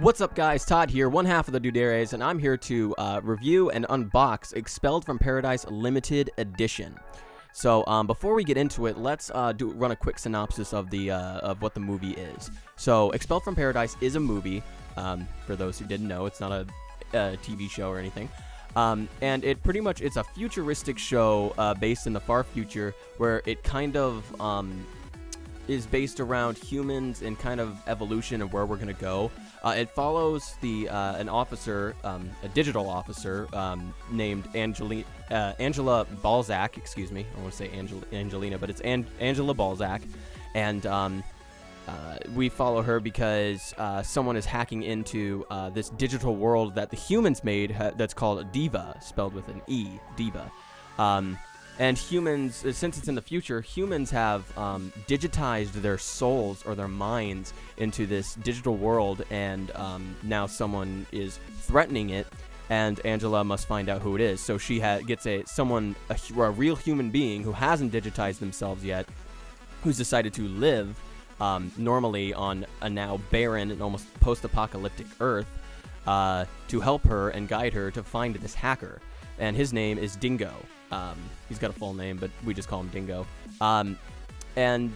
What's up, guys? Todd here, one half of the Duderes, and I'm here to review and unbox Expelled from Paradise Limited Edition. So before we get into it, let's run a quick synopsis of what the movie is. So Expelled from Paradise is a movie. For those who didn't know, it's not a TV show or anything. And it's a futuristic show based in the far future, where it kind of is based around humans and kind of evolution and where we're gonna go. It follows an officer, a digital officer named Angela Balzac. Excuse me, I want to say Angelina, but it's Angela Balzac, and we follow her because someone is hacking into this digital world that the humans made that's called Diva, spelled with an E, Diva. And humans, since it's in the future, humans have digitized their souls or their minds into this digital world, and now someone is threatening it, and Angela must find out who it is. So she gets a real human being who hasn't digitized themselves yet, who's decided to live normally on a now barren and almost post-apocalyptic Earth to help her and guide her to find this hacker. And his name is Dingo. He's got a full name, but we just call him Dingo. And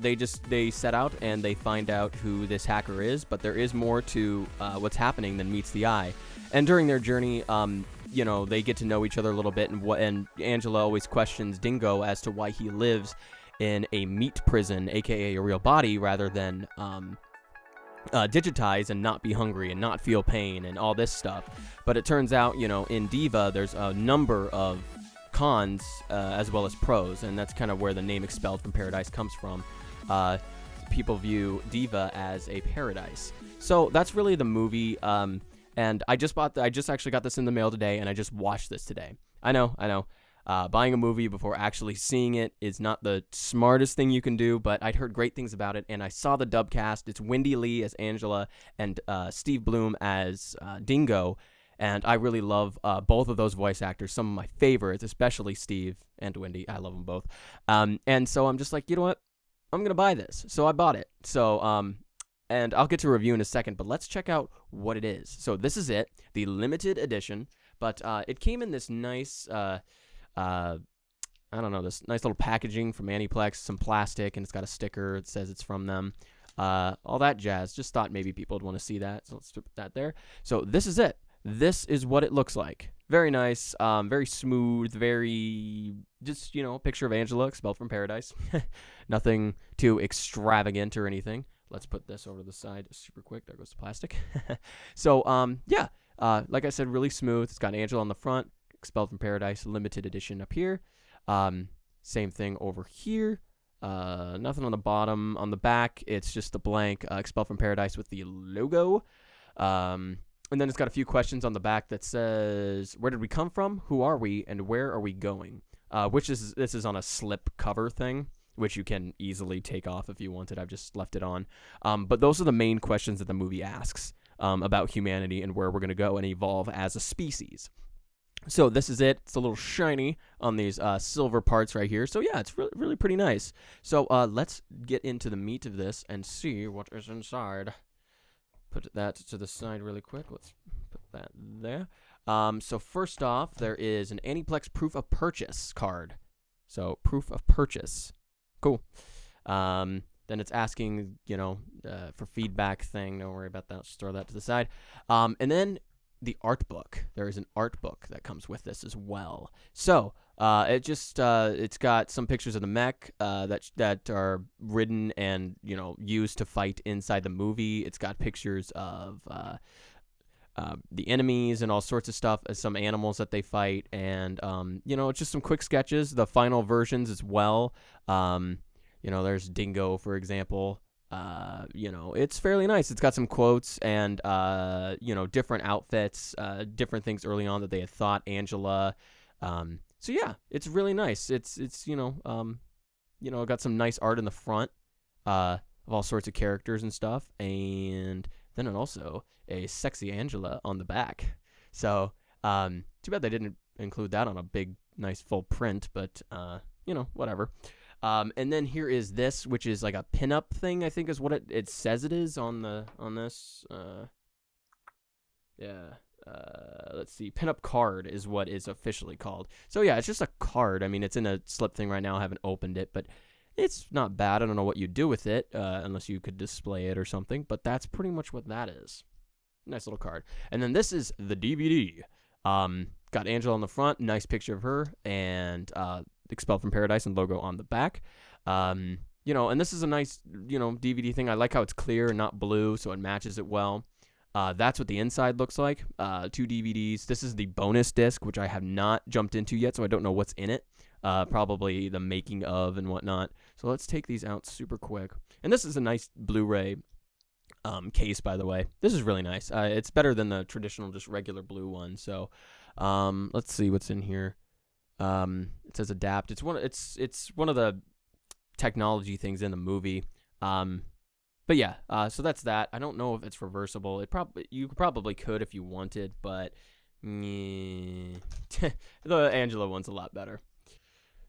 they set out and they find out who this hacker is, but there is more to what's happening than meets the eye. And during their journey, they get to know each other a little bit, and Angela always questions Dingo as to why he lives in a meat prison, aka a real body, rather than digitize and not be hungry and not feel pain and all this stuff. But it turns out, in Diva, there's a number of cons as well as pros, and that's kind of where the name Expelled from Paradise comes from. People view Diva as a paradise. So that's really the movie, and I just actually got this in the mail today, and I just watched this today. I know. Buying a movie before actually seeing it is not the smartest thing you can do, but I'd heard great things about it, and I saw the dub cast. It's Wendy Lee as Angela and Steve Bloom as Dingo, and I really love both of those voice actors, some of my favorites, especially Steve and Wendy. I love them both. And so I'm just like, you know what? I'm going to buy this. So I bought it. So, and I'll get to review in a second, but let's check out what it is. So this is it, the limited edition, but it came in this nice... this nice little packaging from Aniplex, some plastic, and it's got a sticker. It says it's from them. All that jazz. Just thought maybe people would want to see that, so let's put that there. So this is it. This is what it looks like. Very nice, very smooth, very just, a picture of Angela expelled from paradise. Nothing too extravagant or anything. Let's put this over to the side super quick. There goes the plastic. So, like I said, really smooth. It's got Angela on the front. Expelled from Paradise limited edition up here. Same thing over here. Nothing on the bottom. On the back, it's just the blank Expelled from Paradise with the logo. And then it's got a few questions on the back that says, where did we come from? Who are we? And where are we going? This is on a slip cover thing, which you can easily take off if you wanted. I've just left it on. But those are the main questions that the movie asks about humanity and where we're going to go and evolve as a species. So this is it. It's a little shiny on these silver parts right here. So yeah, it's really, really pretty nice. So let's get into the meat of this and see what is inside. Put that to the side really quick. Let's put that there. So first off, there is an Aniplex proof of purchase card. So proof of purchase. Cool. Then it's asking, for feedback thing. Don't worry about that. Just throw that to the side. And then the art book. There is an art book that comes with this as well. So it's got some pictures of the mech that are ridden and used to fight inside the movie. It's got pictures of the enemies and all sorts of stuff, some animals that they fight, and it's just some quick sketches. The final versions as well. There's Dingo, for example. It's fairly nice. It's got some quotes and, different outfits, different things early on that they had thought Angela. So yeah, it's really nice. It's got some nice art in the front, of all sorts of characters and stuff. And then also a sexy Angela on the back. So, too bad they didn't include that on a big, nice full print, but, whatever. And then here is this, which is like a pinup thing, I think is what it says it is on this. Yeah. Let's see. Pinup Card is what is officially called. So yeah, it's just a card. I mean, it's in a slip thing right now. I haven't opened it, but it's not bad. I don't know what you do with it, unless you could display it or something. But that's pretty much what that is. Nice little card. And then this is the DVD. Got Angela on the front. Nice picture of her. And Expelled from Paradise and logo on the back. You know, and this is a nice, you know, DVD thing. I like how it's clear and not blue, so it matches it well. That's what the inside looks like. 2 DVDs. This is the bonus disc, which I have not jumped into yet, so I don't know what's in it. Probably the making of and whatnot. So let's take these out super quick. And this is a nice Blu-ray case, by the way. This is really nice. It's better than the traditional, just regular blue one. So let's see what's in here. It says adapt. It's one of the technology things in the movie. But yeah, so that's that. I don't know if it's reversible. You probably could if you wanted, but the Angela one's a lot better.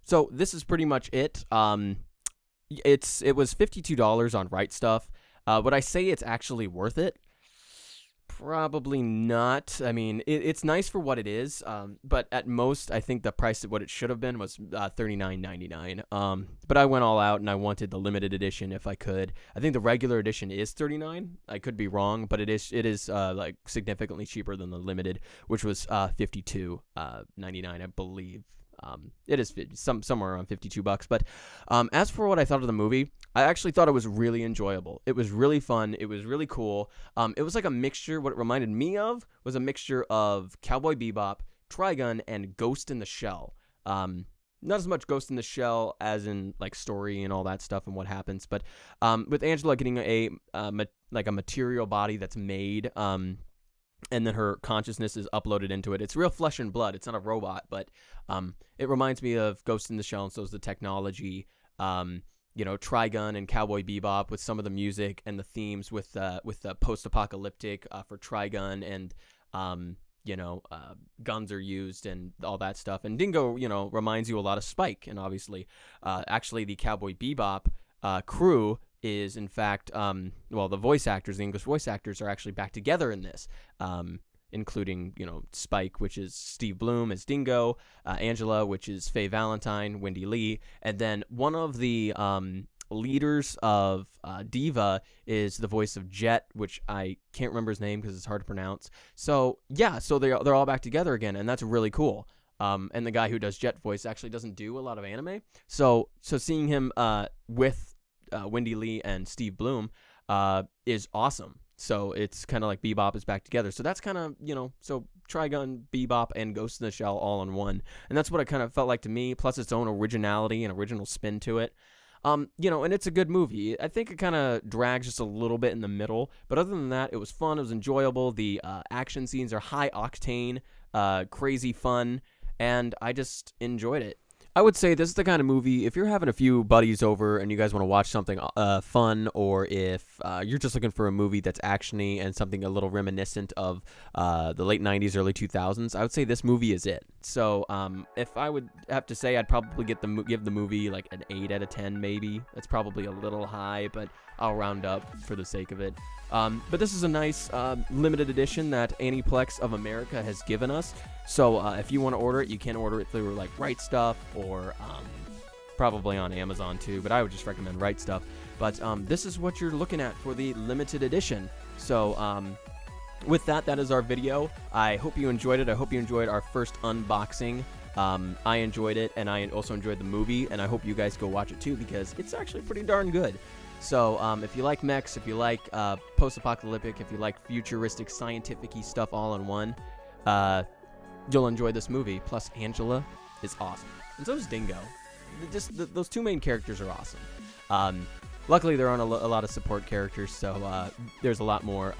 So this is pretty much it. It was $52 on Right Stuff. Would I say it's actually worth it? Probably not. I mean, it's nice for what it is, but at most, I think the price of what it should have been was $39.99. But I went all out, and I wanted the limited edition if I could. I think the regular edition is $39. I could be wrong, but it is like significantly cheaper than the limited, which was $52.99, I believe. It is somewhere around $52. But as for what I thought of the movie, I actually thought it was really enjoyable. It was really fun. It was really cool. It was like a mixture. What it reminded me of was a mixture of Cowboy Bebop, Trigun, and Ghost in the Shell. Not as much Ghost in the Shell as in like story and all that stuff and what happens, but with Angela getting a material body that's made. And then her consciousness is uploaded into it. It's real flesh and blood. It's not a robot, but it reminds me of Ghost in the Shell, and so is the technology. You know, Trigun and Cowboy Bebop with some of the music and the themes with the post-apocalyptic for Trigun, and guns are used and all that stuff. And Dingo, reminds you a lot of Spike, and obviously, actually the Cowboy Bebop crew is in fact, the voice actors, the English voice actors are actually back together in this, including, Spike, which is Steve Bloom as Dingo, Angela, which is Faye Valentine, Wendy Lee, and then one of the leaders of Diva is the voice of Jet, which I can't remember his name because it's hard to pronounce. So, yeah, so they're all back together again, and that's really cool. And the guy who does Jet voice actually doesn't do a lot of anime. So seeing him with Wendy Lee and Steve Bloom is awesome. So it's kind of like Bebop is back together. So that's kind of, so Trigun, Bebop, and Ghost in the Shell all in one. And that's what it kind of felt like to me, plus its own originality and original spin to it. And it's a good movie. I think it kind of drags just a little bit in the middle. But other than that, it was fun. It was enjoyable. The action scenes are high octane, crazy fun, and I just enjoyed it. I would say this is the kind of movie, if you're having a few buddies over and you guys want to watch something fun, or if you're just looking for a movie that's actiony and something a little reminiscent of the late 90s, early 2000s, I would say this movie is it. So if I would have to say, I'd probably give the movie like an 8 out of 10 maybe. That's probably a little high, but I'll round up for the sake of it. But this is a nice limited edition that Aniplex of America has given us. So if you want to order it, you can order it through like Right Stuff or probably on Amazon too. But I would just recommend Right Stuff. But this is what you're looking at for the limited edition. So with that is our video. I hope you enjoyed it. I hope you enjoyed our first unboxing. I enjoyed it, and I also enjoyed the movie. And I hope you guys go watch it too, because it's actually pretty darn good. So if you like mechs, if you like post-apocalyptic, if you like futuristic, scientific-y stuff all in one, you'll enjoy this movie. Plus, Angela is awesome. And so is Dingo. Those two main characters are awesome. Luckily, there aren't a lot of support characters, so there's a lot more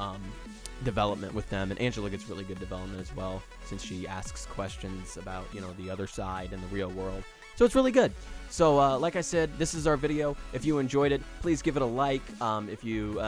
development with them. And Angela gets really good development as well, since she asks questions about, the other side and the real world. So it's really good. So like I said, this is our video. If you enjoyed it, please give it a like. If you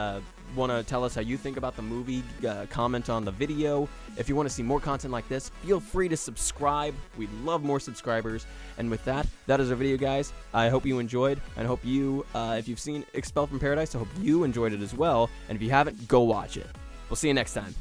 want to tell us how you think about the movie, comment on the video. If you want to see more content like this, feel free to subscribe. We'd love more subscribers. And with that is our video, guys. I hope you enjoyed, and I hope you, if you've seen Expelled from Paradise, I hope you enjoyed it as well. And if you haven't, go watch it. We'll see you next time.